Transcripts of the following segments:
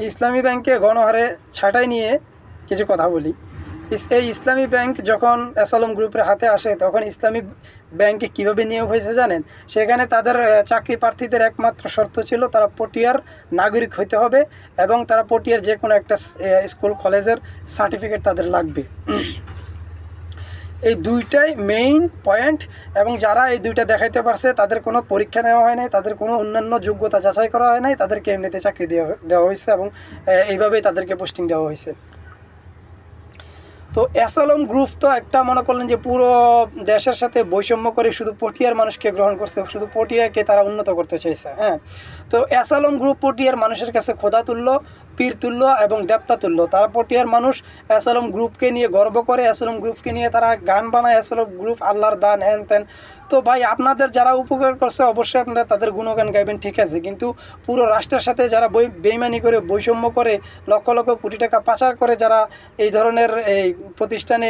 ইসলামী ব্যাংকে গণহারে ছাঁটাই নিয়ে কিছু কথা বলি। এই ইসলামী ব্যাংক যখন এসালম গ্রুপের হাতে আসে তখন ইসলামী ব্যাংকে কীভাবে নিয়োগ হয়েছে জানেন? সেখানে তাদের চাকরি প্রার্থীদের একমাত্র শর্ত ছিল তারা পটিয়ার নাগরিক হতে হবে এবং তারা পটিয়ার যে কোনো একটা স্কুল কলেজের সার্টিফিকেট তাদের লাগবে। এই দুইটাই মেইন পয়েন্ট, এবং যারা এই দুইটা দেখাইতে পারছে তাদের কোনো পরীক্ষা নেওয়া হয় নাই, তাদের কোনো অন্যান্য যোগ্যতা যাচাই করা হয় নাই, তাদেরকে এমনিতে চাকরি দেওয়া হয়েছে এবং এইভাবেই তাদেরকে পোস্টিং দেওয়া হয়েছে। তো এসালম গ্রুপ তো একটা মনে করলেন যে পুরো দেশের সাথে বৈষম্য করে শুধু পটিয়ার মানুষকে গ্রহণ করছে, শুধু পটিয়াকে তারা উন্নত করতে চাইছে। হ্যাঁ, তো এসালম গ্রুপ পটিয়ার মানুষের কাছে খোদা তুল্য, পীর তুল্য এবং দেবতা তুল্য। তারা পটিয়ার মানুষ এসালম গ্রুপকে নিয়ে গর্ব করে, এসালম গ্রুপকে নিয়ে তারা গান বানায়, এসালম গ্রুপ আল্লাহর দান হ্যান ত্যান। তো ভাই, আপনাদের যারা উপকার করছে অবশ্যই আপনারা তাদের গুণগান গাইবেন, ঠিক আছে, কিন্তু পুরো রাষ্ট্রের সাথে যারা বেইমানি করে, বৈষম্য করে, লক্ষ লক্ষ কোটি টাকা পাচার করে যারা এই ধরনের এই প্রতিষ্ঠানে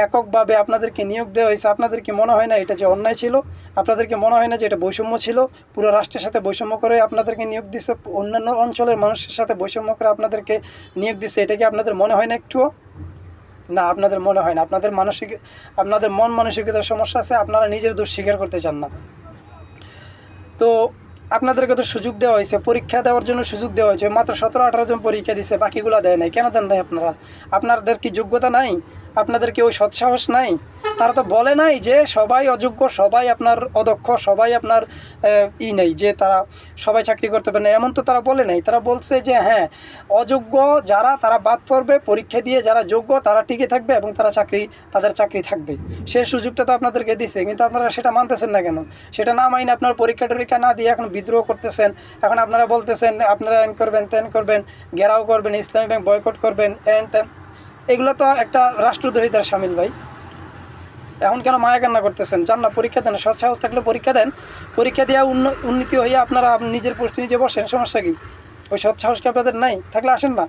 এককভাবে আপনাদেরকে নিয়োগ দেওয়া হয়েছে, আপনাদের কি মনে হয় না এটা যে অন্যায় ছিল? আপনাদের কি মনে হয় না যে এটা বৈষম্য ছিল? পুরো রাষ্ট্রের সাথে বৈষম্য করে আপনাদেরকে নিয়োগ দিচ্ছে, অন্যান্য অঞ্চলের মানুষের সাথে বৈষম্য করে আপনাদেরকে নিয়োগ দিচ্ছে, এটা কি আপনাদের মনে হয় না একটুও? না, আপনাদের মনে হয় না। আপনাদের মন মানসিকতার সমস্যা আছে, আপনারা নিজের দোষ স্বীকার করতে চান না। তো আপনাদেরকে তো সুযোগ দেওয়া হয়েছে, পরীক্ষা দেওয়ার জন্য সুযোগ দেওয়া হয়েছে, মাত্র 17-18 জন পরীক্ষা দিচ্ছে, বাকিগুলো দেয় নাই। কেন দেন নাই আপনারা? আপনাদের কি যোগ্যতা নাই? আপনাদের কি ওই সৎসাহস নাই? তারা তো বলে নাই যে সবাই অযোগ্য, সবাই আপনার অদক্ষ, সবাই আপনার নেই, যে তারা সবাই চাকরি করতে পারে না, এমন তো তারা বলে নাই। তারা বলছে যে হ্যাঁ, অযোগ্য যারা তারা বাদ পড়বে, পরীক্ষা দিয়ে যারা যোগ্য তারা টিকে থাকবে এবং তাদের চাকরি থাকবে। সে সুযোগটা তো আপনাদেরকে দিছে, কিন্তু আপনারা সেটা মানতেছেন না কেন? সেটা না মাইনে আপনার পরীক্ষা টরীক্ষা না দিয়ে এখন বিদ্রোহ করতেছেন। এখন আপনারা বলতেছেন আপনারা এন করবেন, তেন করবেন, ঘেরাও করবেন, ইসলামী ব্যাংক বয়কট করবেন, এন তেন। এগুলো তো একটা রাষ্ট্রদ্রোহিতার সামিল ভাই। এখন কেন মায়া কান্না করতেছেন? যান না, পরীক্ষা দেন, সৎসাহস থাকলে পরীক্ষা দেন, পরীক্ষা দিয়ে উন্নতি হইয়া আপনারা নিজের পোস্ট নিজে বসেন, সমস্যা কি? ওই সৎসাহস কি আপনাদের নাই? থাকলে আসেন না।